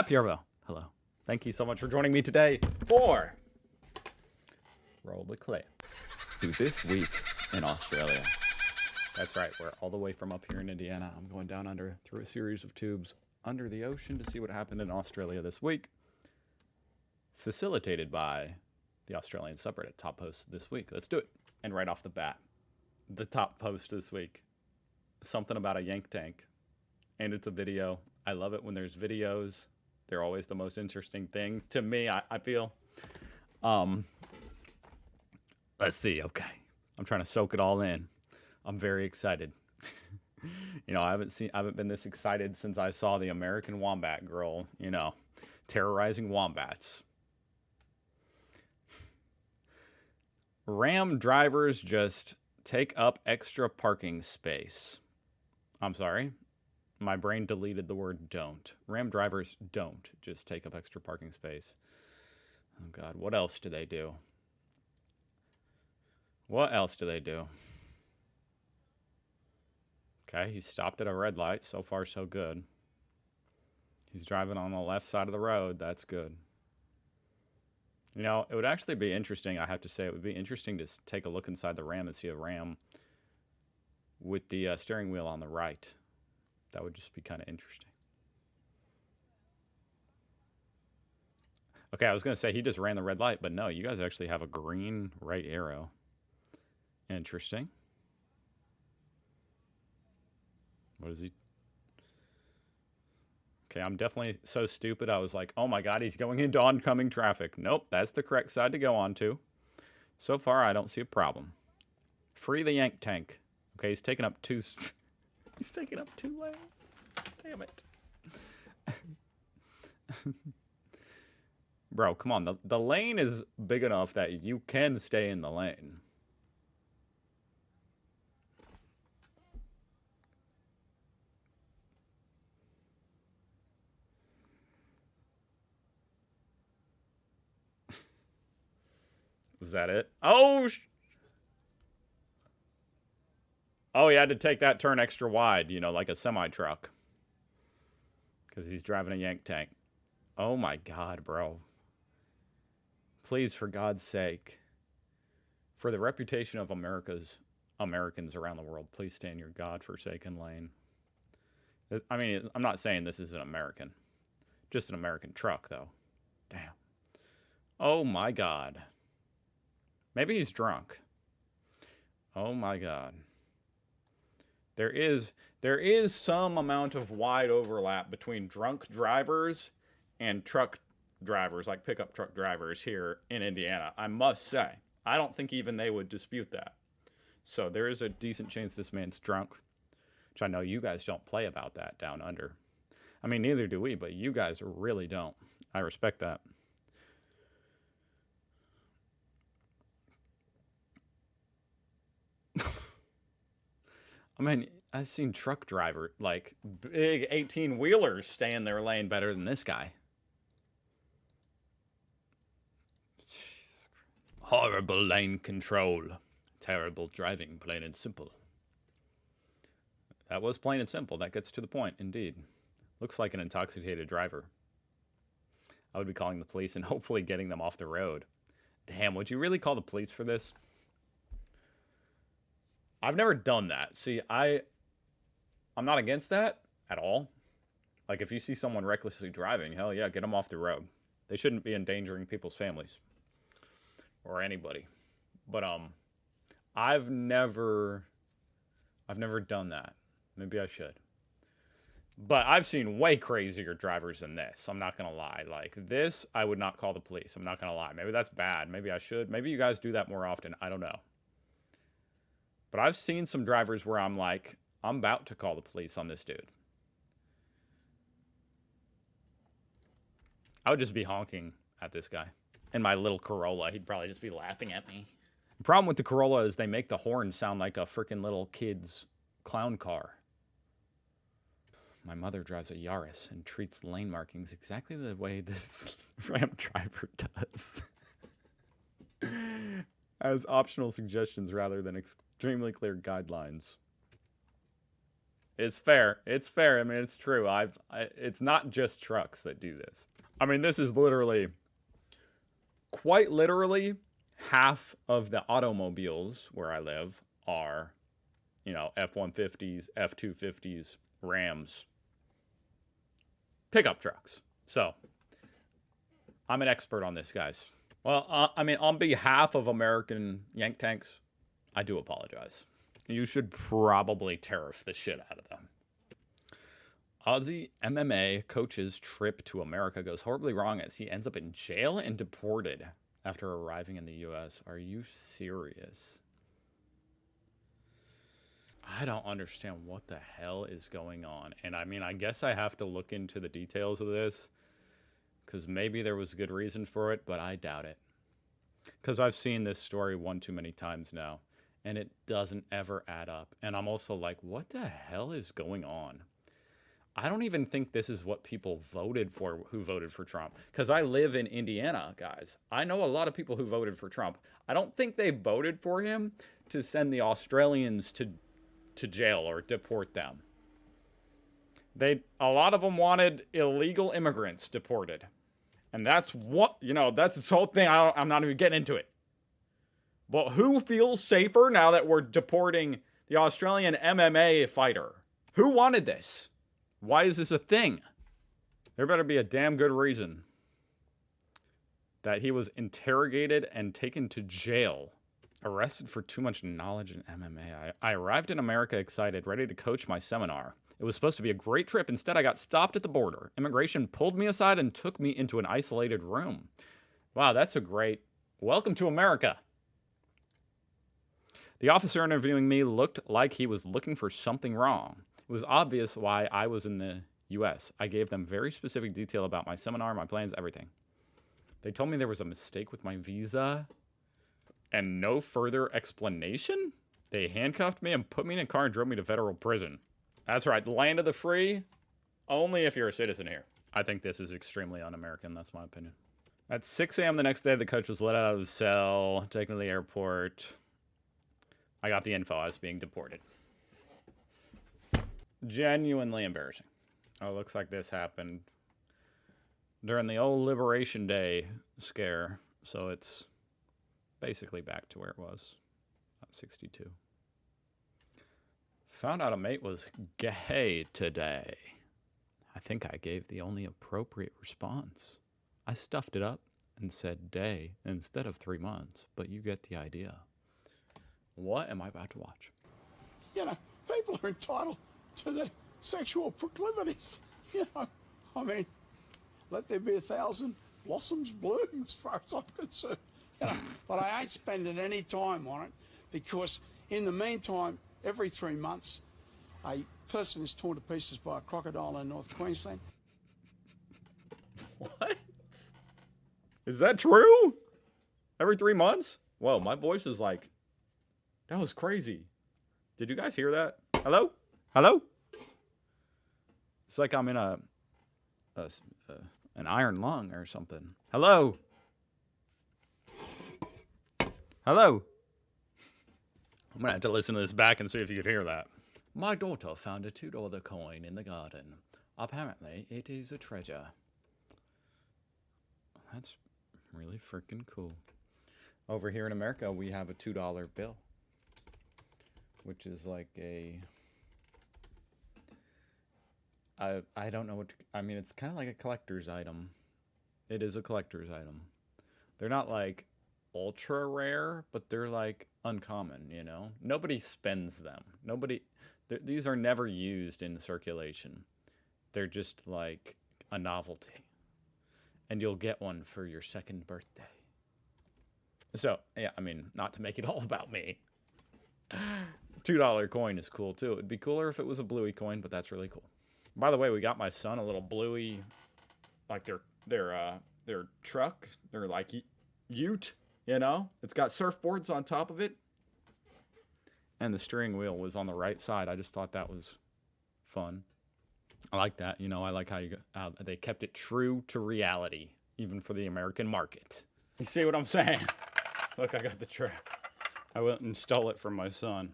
Piervo. Hello. Thank you so much for joining me today for Roll the Clay. Dude, this week in Australia. That's right, we're all the way from up here in Indiana. I'm going down under through a series of tubes under the ocean to see what happened in Australia this week. Facilitated by the Australian subreddit top post this week. Let's do it. And right off the bat, the top post this week. Something about a yank tank. And it's a video. I love it when there's videos. They're always the most interesting thing to me, I feel. Let's see. Okay. I'm trying to soak it all in. I'm very excited. You know, I haven't been this excited since I saw the American wombat girl, you know, terrorizing wombats. Ram drivers just take up extra parking space. I'm sorry. My brain deleted the word don't. Ram drivers don't just take up extra parking space. Oh, God. What else do they do? What else do they do? Okay, he stopped at a red light. So far, so good. He's driving on the left side of the road. That's good. You know, it would actually be interesting, I have to say. It would be interesting to take a look inside the Ram and see a Ram with the steering wheel on the right. That would just be kind of interesting. Okay, I was going to say he just ran the red light, but no, you guys actually have a green right arrow. Interesting. What is he? Okay, I'm definitely so stupid. I was like, oh my God, he's going into oncoming traffic. Nope, that's the correct side to go on to. So far, I don't see a problem. Free the yank tank. Okay, he's taking up two... He's taking up 2 lanes. Damn it. Bro, come on. The lane is big enough that you can stay in the lane. Was that it? Oh, oh, he had to take that turn extra wide, you know, like a semi-truck. Because he's driving a yank tank. Oh my God, bro. Please, for God's sake. For the reputation of Americans around the world, please stay in your God-forsaken lane. I mean, I'm not saying this is an American. Just an American truck, though. Damn. Oh my God. Maybe he's drunk. Oh my God. There is some amount of wide overlap between drunk drivers and truck drivers, like pickup truck drivers here in Indiana, I must say. I don't think even they would dispute that. So there is a decent chance this man's drunk, which I know you guys don't play about that down under. I mean, neither do we, but you guys really don't. I respect that. I mean, I've seen truck driver, like big 18-wheelers stay in their lane better than this guy. Horrible lane control. Terrible driving, plain and simple. That was plain and simple. That gets to the point, indeed. Looks like an intoxicated driver. I would be calling the police and hopefully getting them off the road. Damn, would you really call the police for this? I've never done that. See, I'm not against that at all. Like, if you see someone recklessly driving, hell yeah, get them off the road. They shouldn't be endangering people's families. Or anybody. But, I've never done that. Maybe I should. But I've seen way crazier drivers than this. I'm not going to lie. Like, this, I would not call the police. I'm not going to lie. Maybe that's bad. Maybe I should. Maybe you guys do that more often. I don't know. But I've seen some drivers where I'm like, I'm about to call the police on this dude. I would just be honking at this guy. In my little Corolla, he'd probably just be laughing at me. The problem with the Corolla is they make the horn sound like a freaking little kid's clown car. My mother drives a Yaris and treats lane markings exactly the way this Ram driver does. As optional suggestions rather than extremely clear guidelines. It's fair. It's fair. I mean, it's true. It's not just trucks that do this. I mean, this is literally, quite literally, half of the automobiles where I live are, you know, F-150s, F-250s, Rams, pickup trucks. So, I'm an expert on this, guys. Well, I mean, on behalf of American Yank Tanks, I do apologize. You should probably tariff the shit out of them. Aussie MMA coach's trip to America goes horribly wrong as he ends up in jail and deported after arriving in the U.S. Are you serious? I don't understand what the hell is going on. And I mean, I guess I have to look into the details of this, because maybe there was a good reason for it, but I doubt it. Because I've seen this story one too many times now, and it doesn't ever add up. And I'm also like, what the hell is going on? I don't even think this is what people voted for who voted for Trump. Because I live in Indiana, guys. I know a lot of people who voted for Trump. I don't think they voted for him to send the Australians to jail or deport them. A lot of them wanted illegal immigrants deported. And that's what, you know, that's this whole thing. I'm not even getting into it. But who feels safer now that we're deporting the Australian MMA fighter? Who wanted this? Why is this a thing? There better be a damn good reason that he was interrogated and taken to jail. Arrested for too much knowledge in MMA. I arrived in America excited, ready to coach my seminar. It was supposed to be a great trip. Instead, I got stopped at the border. Immigration pulled me aside and took me into an isolated room. Wow, that's a great welcome to America. The officer interviewing me looked like he was looking for something wrong. It was obvious why I was in the U.S. I gave them very specific detail about my seminar, my plans, everything. They told me there was a mistake with my visa and no further explanation? They handcuffed me and put me in a car and drove me to federal prison. That's right, the land of the free, only if you're a citizen here. I think this is extremely un-American, that's my opinion. At 6 a.m. the next day, the coach was let out of the cell, taken to the airport. I got the info, I was being deported. Genuinely embarrassing. Oh, looks like this happened during the old Liberation Day scare, so it's basically back to where it was, about 62. Found out a mate was gay today. I think I gave the only appropriate response. I stuffed it up and said day instead of 3 months, but you get the idea. What am I about to watch? You know, people are entitled to their sexual proclivities. You know, I mean, let there be 1,000 blossoms bloom as far as I'm concerned. You know, but I ain't spending any time on it because in the meantime, every 3 months, a person is torn to pieces by a crocodile in North Queensland. What? Is that true? Every 3 months? Whoa, my voice is like, that was crazy. Did you guys hear that? Hello? Hello? It's like I'm in an iron lung or something. Hello? Hello? I'm gonna have to listen to this back and see if you could hear that. My daughter found a $2 coin in the garden. Apparently, it is a treasure. That's really freaking cool. Over here in America, we have a $2 bill, which is like I don't know what to, I mean, it's kind of like a collector's item. It is a collector's item. They're not like ultra rare, but they're like uncommon, you know? Nobody spends them. These are never used in circulation. They're just like a novelty. And you'll get one for your 2nd birthday. So, yeah, I mean, not to make it all about me. $2 coin is cool too. It'd be cooler if it was a bluey coin, but that's really cool. By the way, we got my son a little bluey, like their truck, their like ute, you know? It's got surfboards on top of it. And the steering wheel was on the right side. I just thought that was fun. I like that. You know, I like how they kept it true to reality, even for the American market. You see what I'm saying? Look, I got the truck. I went and stole it from my son.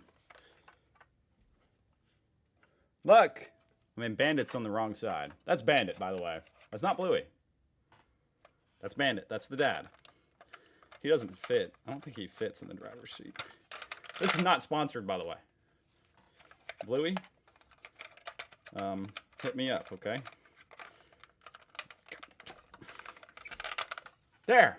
Look! I mean, Bandit's on the wrong side. That's Bandit, by the way. That's not Bluey. That's Bandit. That's the dad. He doesn't fit. I don't think he fits in the driver's seat. This is not sponsored, by the way. Bluey, hit me up, okay? There!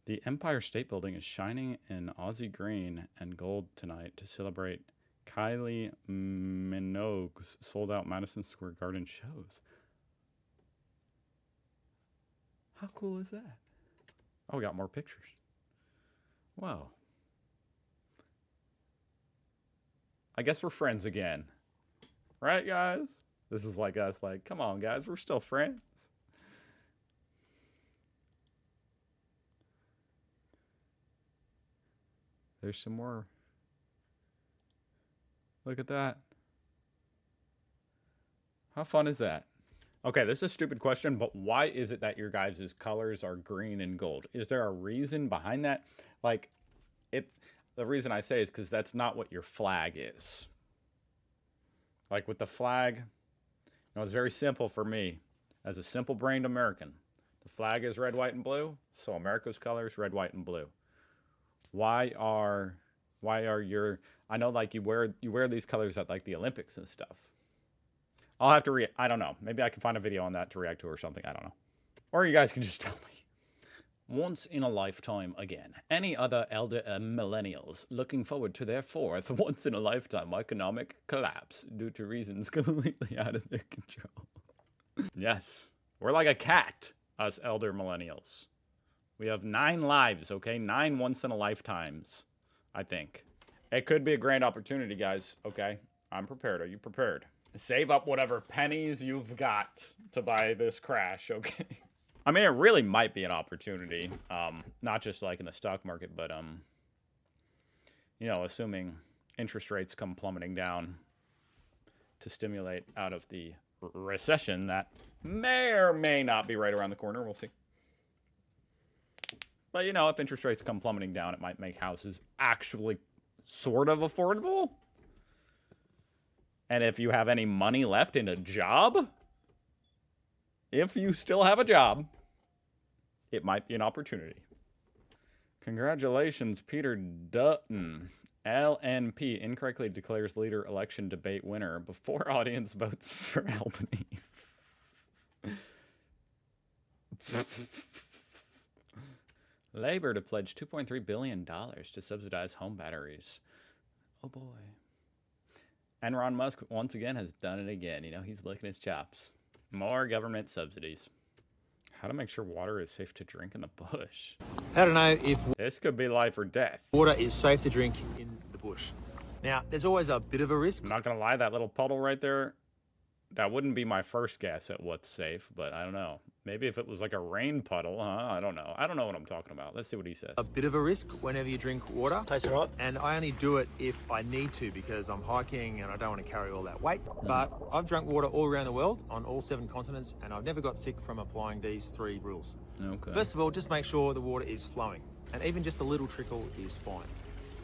The Empire State Building is shining in Aussie green and gold tonight to celebrate Kylie Minogue's sold-out Madison Square Garden shows. How cool is that? Oh, we got more pictures. Wow. I guess we're friends again. Right, guys? This is like us, like, come on, guys, we're still friends. There's some more. Look at that. How fun is that? Okay, this is a stupid question, but why is it that your guys' colors are green and gold? Is there a reason behind that? Like, the reason I say is because that's not what your flag is. Like with the flag, it's very simple for me as a simple-brained American. The flag is red, white, and blue, so America's colors red, white, and blue. Why are your, I know like you wear these colors at like the Olympics and stuff. I'll have to I don't know. Maybe I can find a video on that to react to or something. I don't know. Or you guys can just tell me. Once in a lifetime again. Any other elder millennials looking forward to their fourth once in a lifetime economic collapse due to reasons completely out of their control. Yes. We're like a cat, us elder millennials. We have 9 lives, okay? 9 once in a lifetimes, I think. It could be a grand opportunity, guys, okay? I'm prepared. Are you prepared? Save up whatever pennies you've got to buy this crash, okay? I mean, it really might be an opportunity, not just like in the stock market, but, assuming interest rates come plummeting down to stimulate out of the recession that may or may not be right around the corner. We'll see. But, if interest rates come plummeting down, it might make houses actually sort of affordable. And if you have any money left in a job, if you still have a job, it might be an opportunity. Congratulations, Peter Dutton. LNP incorrectly declares leader election debate winner before audience votes for Albanese. Labor to pledge $2.3 billion to subsidize home batteries. Oh boy. And Ron Musk once again has done it again. He's licking his chops. More government subsidies. How to make sure water is safe to drink in the bush. How to know if This could be life or death. water is safe to drink in the bush. Now, there's always a bit of a risk. I'm not going to lie, that little puddle right there, that wouldn't be my first guess at what's safe, but I don't know. Maybe if it was like a rain puddle, I don't know. I don't know what I'm talking about. Let's see what he says. A bit of a risk whenever you drink water. Tastes all right. And I only do it if I need to because I'm hiking and I don't want to carry all that weight. But I've drunk water all around the world on all 7 continents and I've never got sick from applying these 3 rules. Okay. First of all, just make sure the water is flowing and even just a little trickle is fine.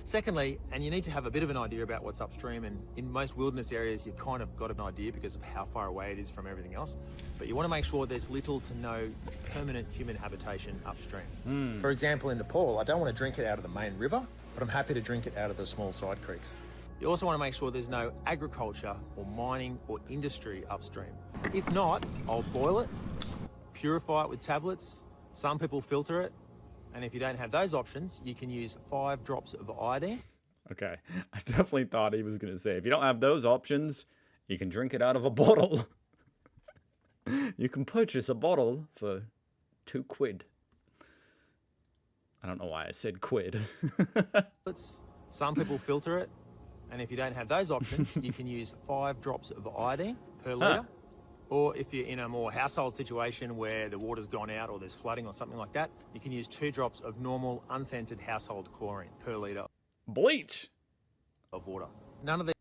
Secondly, and you need to have a bit of an idea about what's upstream, and in most wilderness areas you've kind of got an idea because of how far away it is from everything else, but you want to make sure there's little to no permanent human habitation upstream. For example, in Nepal, I don't want to drink it out of the main river, but I'm happy to drink it out of the small side creeks. You also want to make sure there's no agriculture or mining or industry upstream. If not, I'll boil it, purify it with tablets, some people filter it, and if you don't have those options, you can use 5 drops of iodine. Okay. I definitely thought he was going to say, if you don't have those options, you can drink it out of a bottle. You can purchase a bottle for £2. I don't know why I said quid. Some people filter it, and if you don't have those options, you can use 5 drops of iodine per litre. Or if you're in a more household situation where the water's gone out or there's flooding or something like that, you can use 2 drops of normal unscented household chlorine per litre Bleach. of water. None of these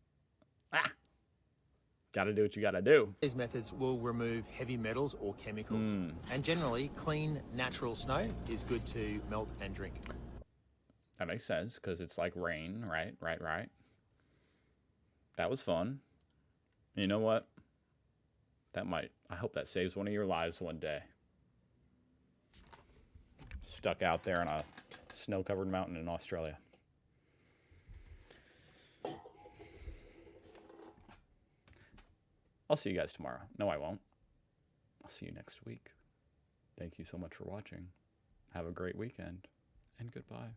Gotta do what you gotta do. methods will remove heavy metals or chemicals. And generally, clean, natural snow is good to melt and drink. That makes sense, because it's like rain, right? That was fun. You know what? I hope that saves one of your lives one day. Stuck out there on a snow-covered mountain in Australia. I'll see you guys tomorrow. No, I won't. I'll see you next week. Thank you so much for watching. Have a great weekend, and goodbye.